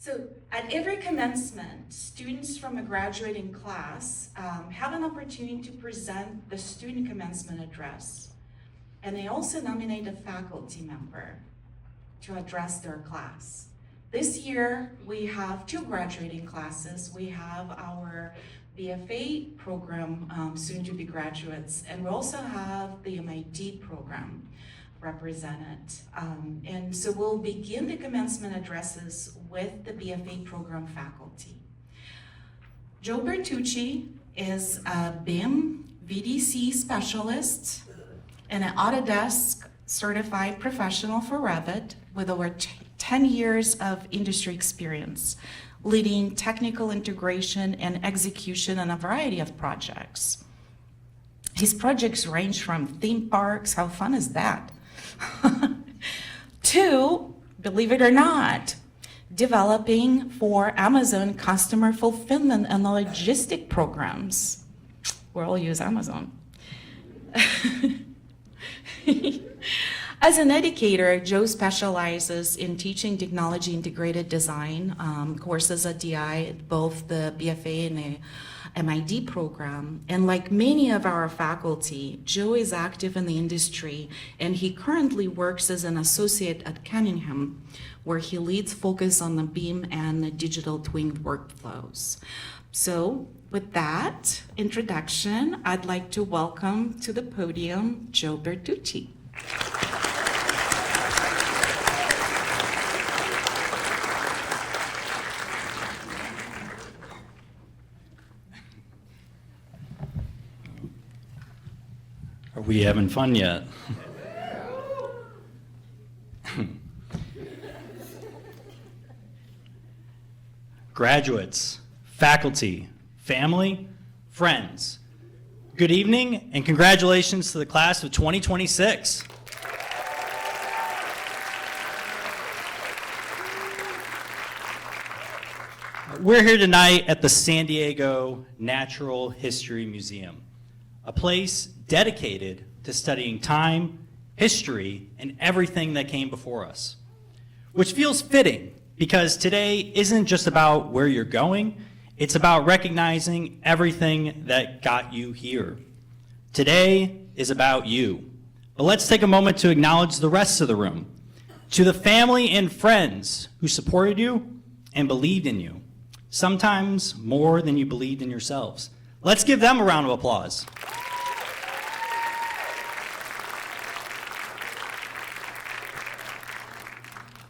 So at every commencement, students from a graduating class have an opportunity to present the student commencement address. And they also nominate a faculty member to address their class. This year, we have 2 graduating classes. We have our BFA program, soon-to-be graduates, and we also have the MIT program represented. And so we'll begin the commencement addresses with the BFA program faculty. Joe Bertucci is a BIM VDC specialist and an Autodesk certified professional for Revit with over 10 years of industry experience, leading technical integration and execution on a variety of projects. His projects range from theme parks, how fun is that? To, believe it or not, developing for Amazon customer fulfillment and logistic programs. We all use Amazon. As an educator, Joe specializes in teaching technology integrated design courses at DI, both the BFA and the MID program. And like many of our faculty, Joe is active in the industry, and he currently works as an associate at Cunningham, where he leads focus on the BIM and the digital twin workflows. So with that introduction, I'd like to welcome to the podium Joe Bertucci. Are we having fun yet? Graduates, faculty, family, friends, good evening and congratulations to the class of 2026. We're here tonight at the San Diego Natural History Museum, a place dedicated to studying time, history, and everything that came before us. Which feels fitting because today isn't just about where you're going, it's about recognizing everything that got you here. Today is about you. But let's take a moment to acknowledge the rest of the room. To the family and friends who supported you and believed in you, sometimes more than you believed in yourselves. Let's give them a round of applause.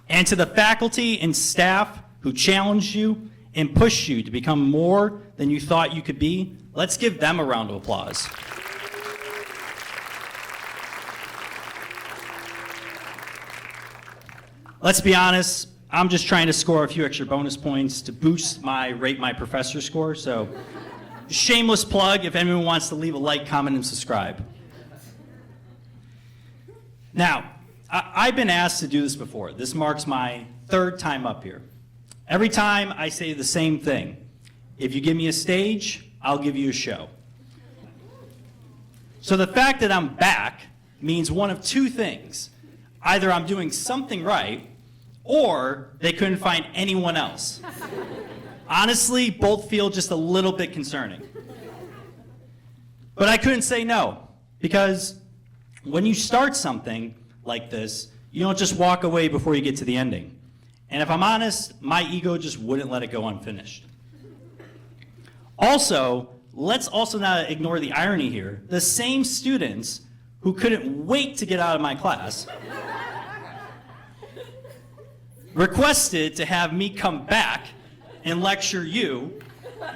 And to the faculty and staff who challenged you and pushed you to become more than you thought you could be, let's give them a round of applause. Let's be honest, I'm just trying to score a few extra bonus points to boost my Rate My Professor score, so shameless plug if anyone wants to leave a like, comment, and subscribe. Now, I've been asked to do this before. This marks my 3rd time up here. Every time I say the same thing. If you give me a stage, I'll give you a show. So the fact that I'm back means one of 2 things. Either I'm doing something right, or they couldn't find anyone else. Honestly, both feel just a little bit concerning. But I couldn't say no, because when you start something like this, you don't just walk away before you get to the ending. And if I'm honest, my ego just wouldn't let it go unfinished. Also, let's also not ignore the irony here. The same students who couldn't wait to get out of my class requested to have me come back and lecture you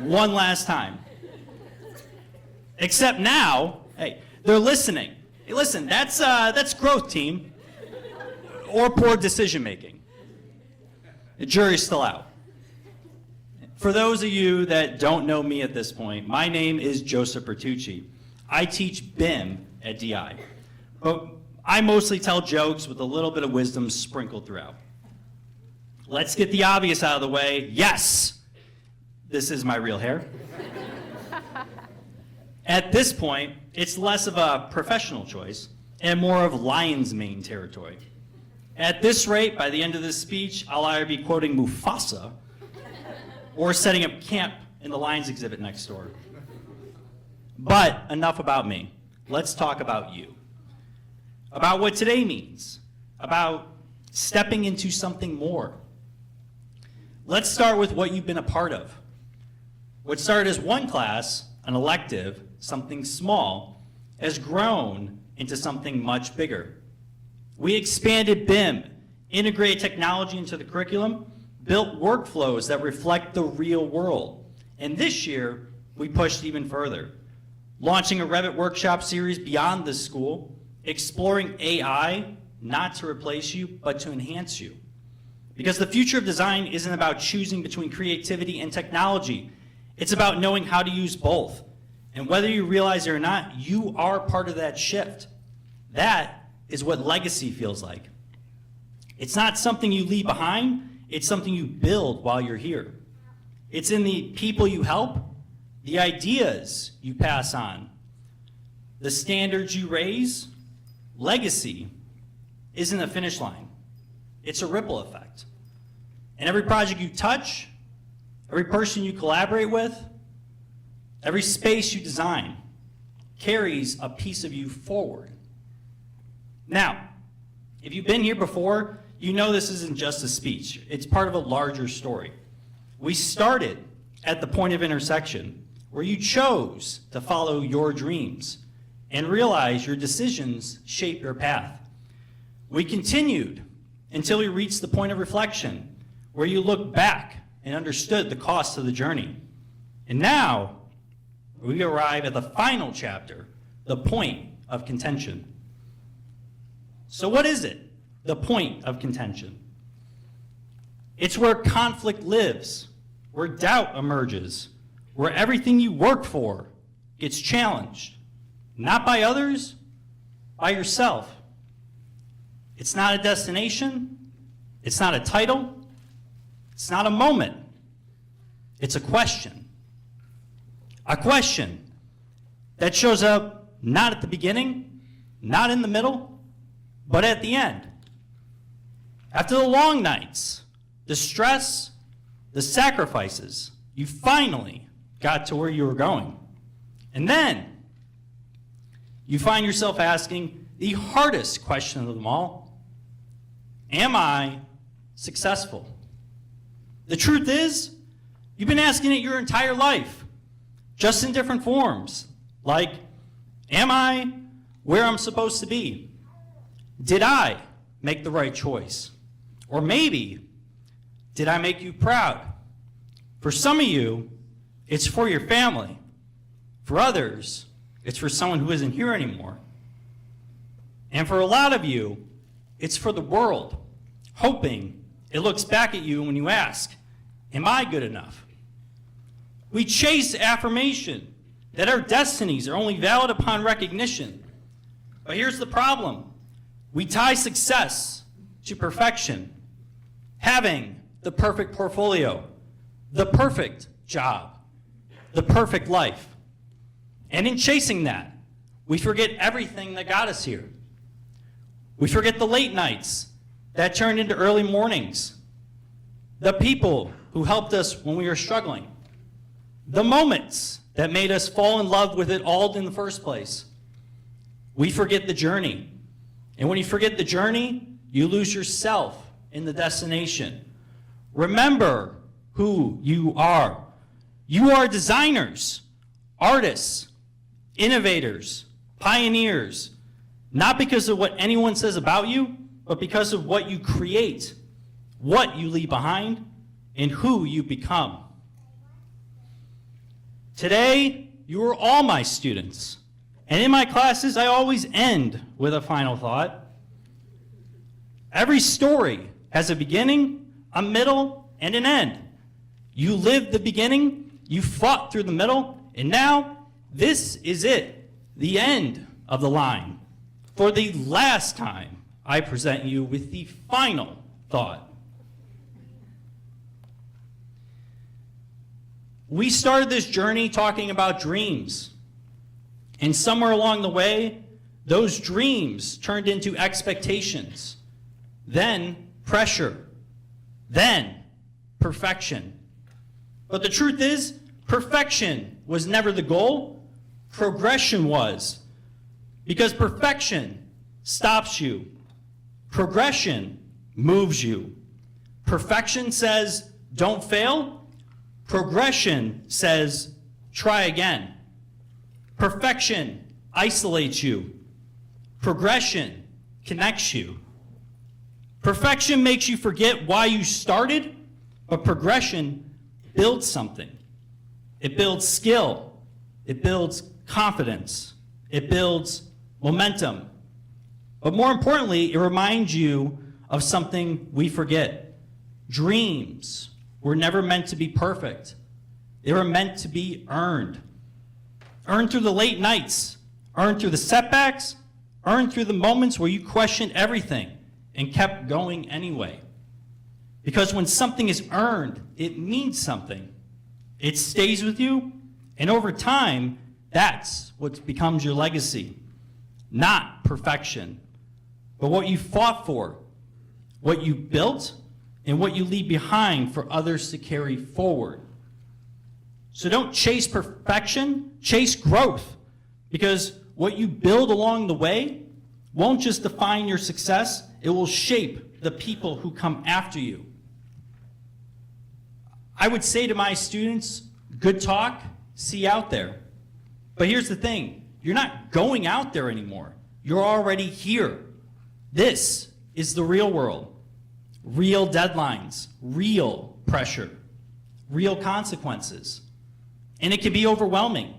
one last time. Except now, hey, they're listening. Hey, listen, that's growth, team, or poor decision making. The jury's still out. For those of you that don't know me at this point, my name is Joseph Bertucci. I teach BIM at DI, but I mostly tell jokes with a little bit of wisdom sprinkled throughout. Let's get the obvious out of the way. Yes, this is my real hair. At this point, it's less of a professional choice and more of lion's mane territory. At this rate, by the end of this speech, I'll either be quoting Mufasa or setting up camp in the Lions exhibit next door. But enough about me. Let's talk about you. About what today means. About stepping into something more. Let's start with what you've been a part of. What started as one class, an elective, something small, has grown into something much bigger. We expanded BIM, integrated technology into the curriculum, built workflows that reflect the real world. And this year, we pushed even further, launching a Revit workshop series beyond the school, exploring AI, not to replace you, but to enhance you. Because the future of design isn't about choosing between creativity and technology. It's about knowing how to use both. And whether you realize it or not, you are part of that shift. That is what legacy feels like. It's not something you leave behind, it's something you build while you're here. It's in the people you help, the ideas you pass on, the standards you raise. Legacy isn't a finish line. It's a ripple effect. And every project you touch, every person you collaborate with, every space you design carries a piece of you forward. Now, if you've been here before, you know this isn't just a speech. It's part of a larger story. We started at the point of intersection where you chose to follow your dreams and realize your decisions shape your path. We continued until we reached the point of reflection where you looked back and understood the cost of the journey. And now, we arrive at the final chapter, the point of contention. So what is it, the point of contention? It's where conflict lives, where doubt emerges, where everything you worked for gets challenged, not by others, by yourself. It's not a destination, it's not a title, it's not a moment, it's a question. A question that shows up not at the beginning, not in the middle, but at the end. After the long nights, the stress, the sacrifices, you finally got to where you were going. And then you find yourself asking the hardest question of them all: am I successful? The truth is, you've been asking it your entire life, just in different forms. Like, am I where I'm supposed to be? Did I make the right choice? Or maybe, did I make you proud? For some of you, it's for your family. For others, it's for someone who isn't here anymore. And for a lot of you, it's for the world, hoping it looks back at you when you ask, am I good enough? We chase affirmation that our destinies are only valid upon recognition. But here's the problem. We tie success to perfection, having the perfect portfolio, the perfect job, the perfect life. And in chasing that, we forget everything that got us here. We forget the late nights that turned into early mornings, the people who helped us when we were struggling, the moments that made us fall in love with it all in the first place. We forget the journey. And when you forget the journey, you lose yourself in the destination. Remember who you are. You are designers, artists, innovators, pioneers, not because of what anyone says about you, but because of what you create, what you leave behind, and who you become. Today, you are all my students. And in my classes, I always end with a final thought. Every story has a beginning, a middle, and an end. You lived the beginning, you fought through the middle, and now this is it, the end of the line. For the last time, I present you with the final thought. We started this journey talking about dreams. And somewhere along the way, those dreams turned into expectations, then pressure, then perfection. But the truth is, perfection was never the goal. Progression was. Because perfection stops you. Progression moves you. Perfection says, don't fail. Progression says, try again. Perfection isolates you. Progression connects you. Perfection makes you forget why you started, but progression builds something. It builds skill. It builds confidence. It builds momentum. But more importantly, it reminds you of something we forget. Dreams were never meant to be perfect. They were meant to be earned. Earned through the late nights, earned through the setbacks, earned through the moments where you questioned everything and kept going anyway. Because when something is earned, it means something. It stays with you, and over time, that's what becomes your legacy. Not perfection, but what you fought for, what you built, and what you leave behind for others to carry forward. So don't chase perfection, chase growth, because what you build along the way won't just define your success, it will shape the people who come after you. I would say to my students, good talk, see you out there. But here's the thing, you're not going out there anymore. You're already here. This is the real world. Real deadlines, real pressure, real consequences. And it can be overwhelming.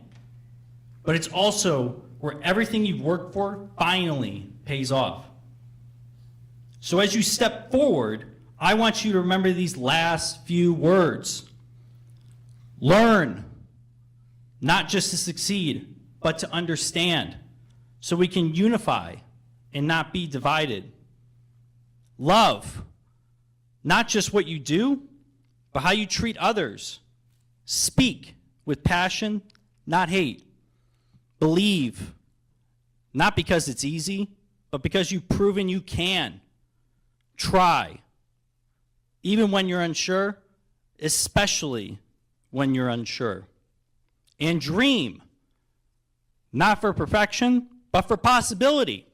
But it's also where everything you've worked for finally pays off. So as you step forward, I want you to remember these last few words. Learn, not just to succeed, but to understand, so we can unify and not be divided. Love, not just what you do, but how you treat others. Speak with passion, not hate. Believe, not because it's easy, but because you've proven you can. Try, even when you're unsure, especially when you're unsure. And dream, not for perfection, but for possibility.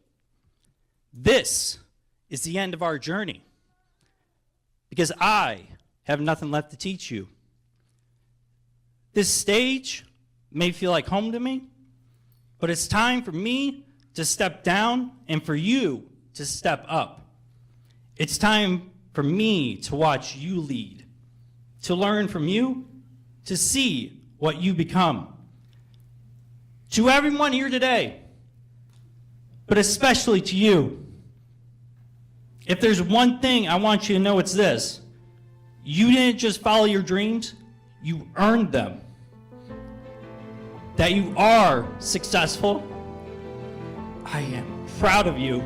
This is the end of our journey, because I have nothing left to teach you. This stage may feel like home to me, but it's time for me to step down and for you to step up. It's time for me to watch you lead, to learn from you, to see what you become. To everyone here today, but especially to you, if there's one thing I want you to know, it's this. You didn't just follow your dreams, you earned them. That you are successful. I am proud of you.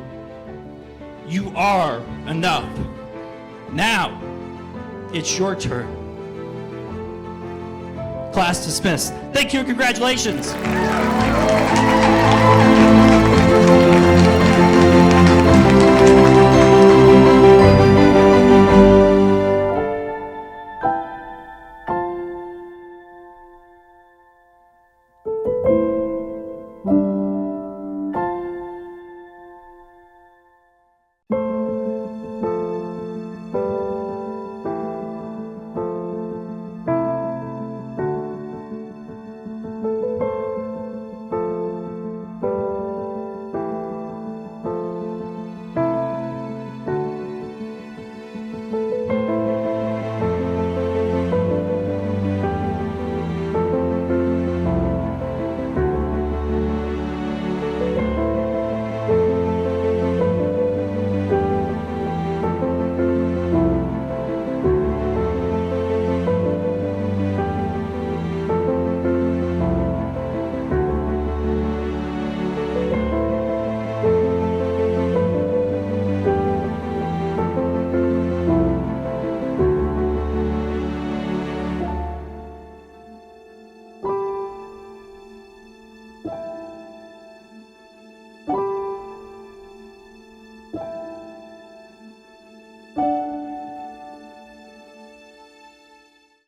You are enough. Now, it's your turn. Class dismissed. Thank you and congratulations.